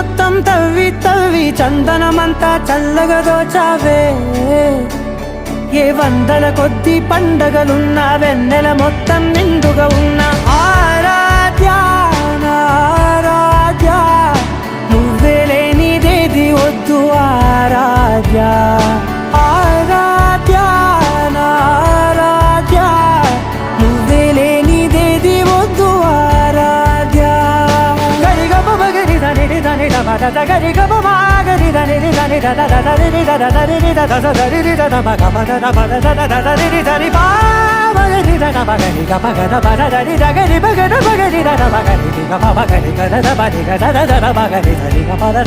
మొత్తం తవ్వి తవ్వి చందనమంతా చల్లగా దోచావే ఏ వందల కొద్ది పండగలున్న వెన్నెల మొత్తం నిండుగా ఉన్న ఆరాధ్య నా ఆరాధ్య నువ్వే లేనిదేది వద్దు ఆరాధ్య ఆరాధ్య నా ఆరాధ్య నువ్వే లేనిదేది వద్దు ఆరాధ్య గరిగ బగరి దని దని దమద గరిగ బగరి దని దని దద దరి దద దరి దద దరి దద బగ బద బద దద దరి దరి బా బగరి దద బగరి గ బగ బద దరి దగరి బగర బగరి దద బగరి గ బగరి గ దద బగరి గ దద దద బగరి దరి గ బద